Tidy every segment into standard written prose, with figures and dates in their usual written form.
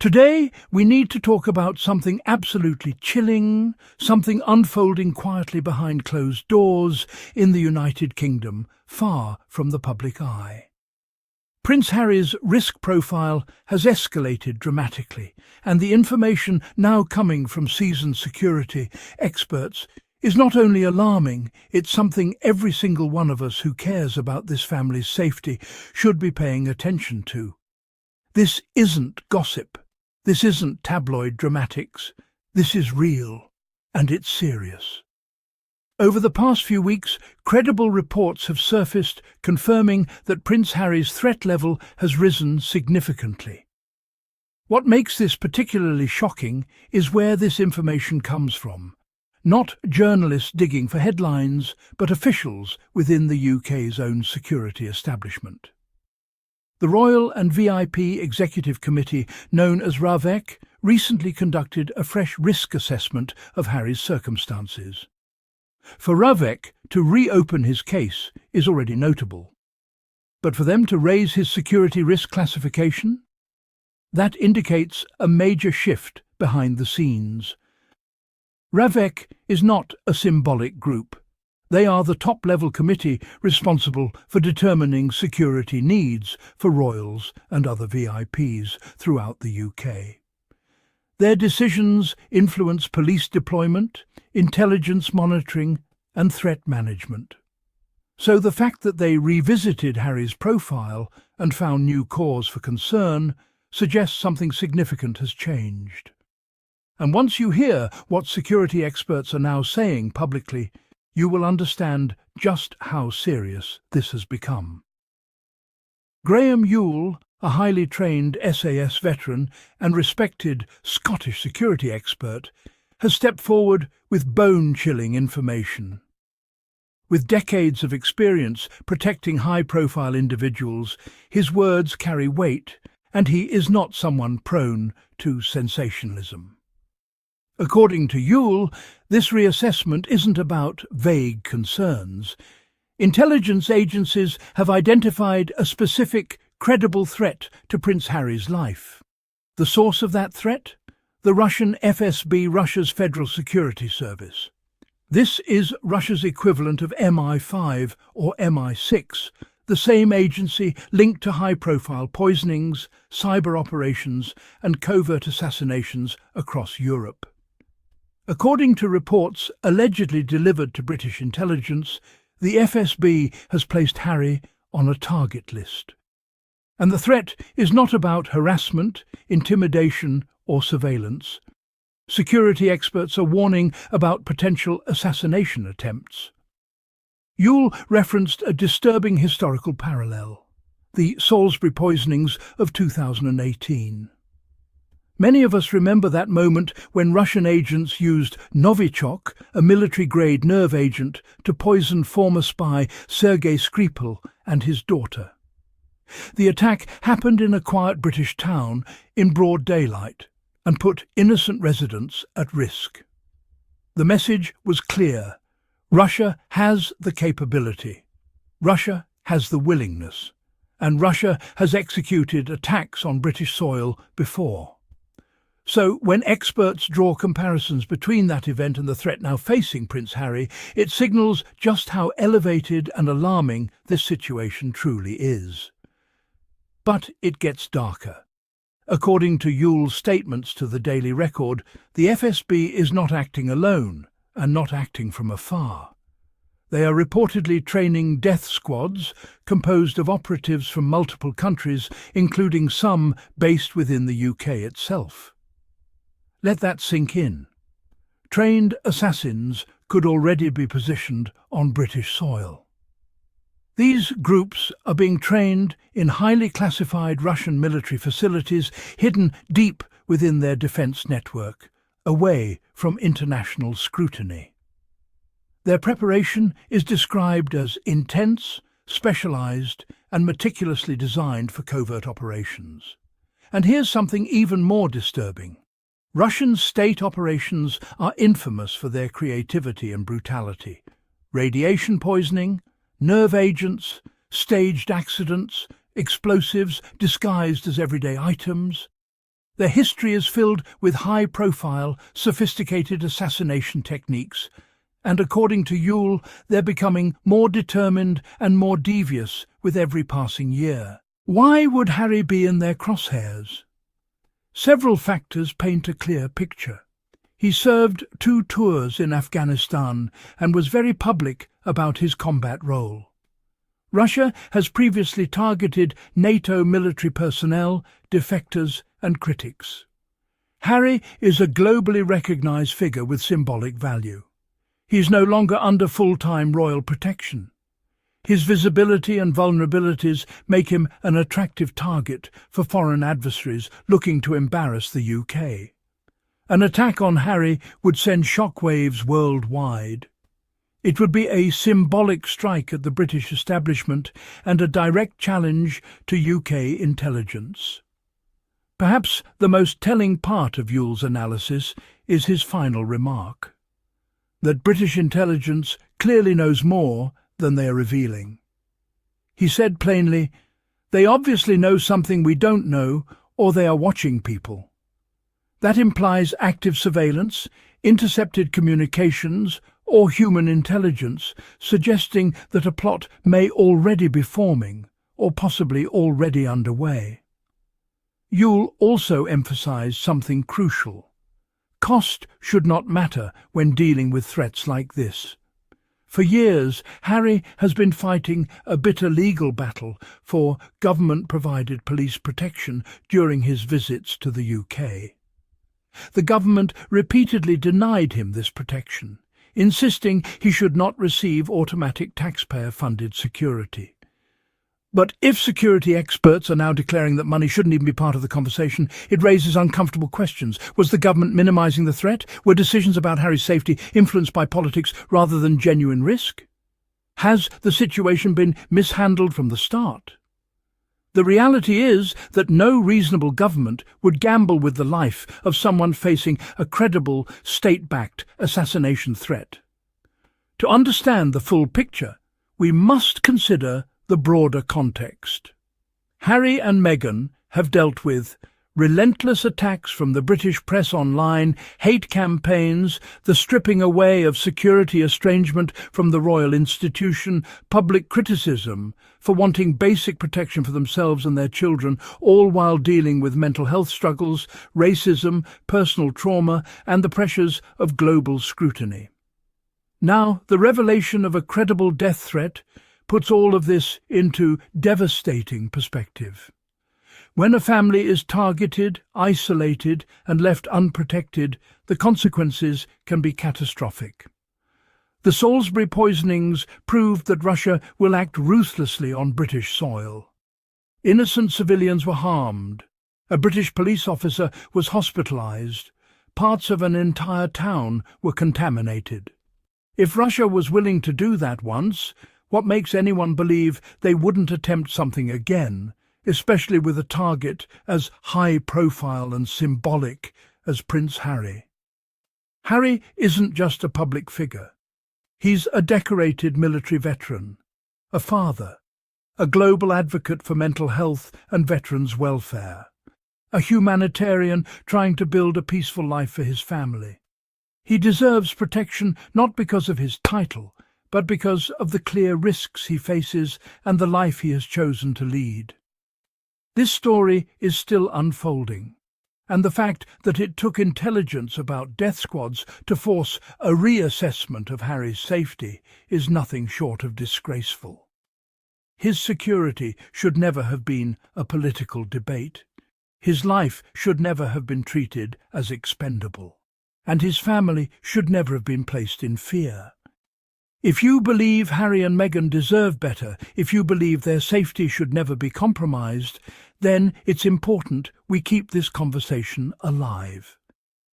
Today, we need to talk about something absolutely chilling, something unfolding quietly behind closed doors in the United Kingdom, far from the public eye. Prince Harry's risk profile has escalated dramatically, and the information now coming from seasoned security experts is not only alarming, it's something every single one of us who cares about this family's safety should be paying attention to. This isn't gossip. This isn't tabloid dramatics. This is real, and it's serious. Over the past few weeks, credible reports have surfaced confirming that Prince Harry's threat level has risen significantly. What makes this particularly shocking is where this information comes from. Not journalists digging for headlines, but officials within the UK's own security establishment. The Royal and VIP Executive Committee, known as RAVEC, recently conducted a fresh risk assessment of Harry's circumstances. For RAVEC to reopen his case is already notable. But for them to raise his security risk classification? That indicates a major shift behind the scenes. RAVEC is not a symbolic group. They are the top-level committee responsible for determining security needs for royals and other VIPs throughout the UK. Their decisions influence police deployment, intelligence monitoring, and threat management. So the fact that they revisited Harry's profile and found new cause for concern suggests something significant has changed. And once you hear what security experts are now saying publicly, you will understand just how serious this has become. Graham Yule, a highly trained SAS veteran and respected Scottish security expert, has stepped forward with bone-chilling information. With decades of experience protecting high-profile individuals, his words carry weight, and he is not someone prone to sensationalism. According to Yule, this reassessment isn't about vague concerns. Intelligence agencies have identified a specific, credible threat to Prince Harry's life. The source of that threat? The Russian FSB, Russia's Federal Security Service. This is Russia's equivalent of MI5 or MI6, the same agency linked to high-profile poisonings, cyber operations, and covert assassinations across Europe. According to reports allegedly delivered to British intelligence, the FSB has placed Harry on a target list. And the threat is not about harassment, intimidation, or surveillance. Security experts are warning about potential assassination attempts. Yule referenced a disturbing historical parallel: the Salisbury poisonings of 2018. Many of us remember that moment when Russian agents used Novichok, a military-grade nerve agent, to poison former spy Sergei Skripal and his daughter. The attack happened in a quiet British town in broad daylight and put innocent residents at risk. The message was clear: Russia has the capability, Russia has the willingness, and Russia has executed attacks on British soil before. So, when experts draw comparisons between that event and the threat now facing Prince Harry, it signals just how elevated and alarming this situation truly is. But it gets darker. According to Yule's statements to the Daily Record, the FSB is not acting alone and not acting from afar. They are reportedly training death squads composed of operatives from multiple countries, including some based within the UK itself. Let that sink in. Trained assassins could already be positioned on British soil. These groups are being trained in highly classified Russian military facilities hidden deep within their defence network, away from international scrutiny. Their preparation is described as intense, specialised, and meticulously designed for covert operations. And here's something even more disturbing. Russian state operations are infamous for their creativity and brutality. Radiation poisoning, nerve agents, staged accidents, explosives disguised as everyday items. Their history is filled with high-profile, sophisticated assassination techniques, and according to Yule, they're becoming more determined and more devious with every passing year. Why would Harry be in their crosshairs? Several factors paint a clear picture. He served 2 tours in Afghanistan and was very public about his combat role. Russia has previously targeted NATO military personnel, defectors and critics. Harry is a globally recognized figure with symbolic value. He is no longer under full-time royal protection. His visibility and vulnerabilities make him an attractive target for foreign adversaries looking to embarrass the UK. An attack on Harry would send shockwaves worldwide. It would be a symbolic strike at the British establishment and a direct challenge to UK intelligence. Perhaps the most telling part of Yule's analysis is his final remark, that British intelligence clearly knows more than they are revealing. He said plainly, "They obviously know something we don't know, or they are watching people." That implies active surveillance, intercepted communications, or human intelligence, suggesting that a plot may already be forming, or possibly already underway. Yule also emphasized something crucial. Cost should not matter when dealing with threats like this. For years, Harry has been fighting a bitter legal battle for government-provided police protection during his visits to the UK. The government repeatedly denied him this protection, insisting he should not receive automatic taxpayer-funded security. But if security experts are now declaring that money shouldn't even be part of the conversation, it raises uncomfortable questions. Was the government minimising the threat? Were decisions about Harry's safety influenced by politics rather than genuine risk? Has the situation been mishandled from the start? The reality is that no reasonable government would gamble with the life of someone facing a credible, state-backed assassination threat. To understand the full picture, we must consider the broader context. Harry and Meghan have dealt with relentless attacks from the British press online, hate campaigns, the stripping away of security estrangement from the royal institution, public criticism for wanting basic protection for themselves and their children, all while dealing with mental health struggles, racism, personal trauma, and the pressures of global scrutiny. Now, the revelation of a credible death threat puts all of this into devastating perspective. When a family is targeted, isolated, and left unprotected, the consequences can be catastrophic. The Salisbury poisonings proved that Russia will act ruthlessly on British soil. Innocent civilians were harmed. A British police officer was hospitalized. Parts of an entire town were contaminated. If Russia was willing to do that once, what makes anyone believe they wouldn't attempt something again, especially with a target as high-profile and symbolic as Prince Harry? Harry isn't just a public figure. He's a decorated military veteran, a father, a global advocate for mental health and veterans' welfare, a humanitarian trying to build a peaceful life for his family. He deserves protection not because of his title, but because of the clear risks he faces and the life he has chosen to lead. This story is still unfolding, and the fact that it took intelligence about death squads to force a reassessment of Harry's safety is nothing short of disgraceful. His security should never have been a political debate. His life should never have been treated as expendable, and his family should never have been placed in fear. If you believe Harry and Meghan deserve better, if you believe their safety should never be compromised, then it's important we keep this conversation alive.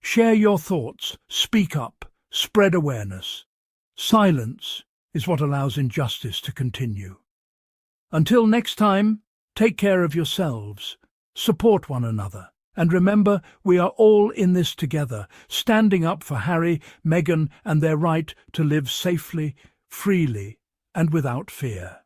Share your thoughts, speak up, spread awareness. Silence is what allows injustice to continue. Until next time, take care of yourselves, support one another, and remember, we are all in this together, standing up for Harry, Meghan, and their right to live safely, freely, and without fear.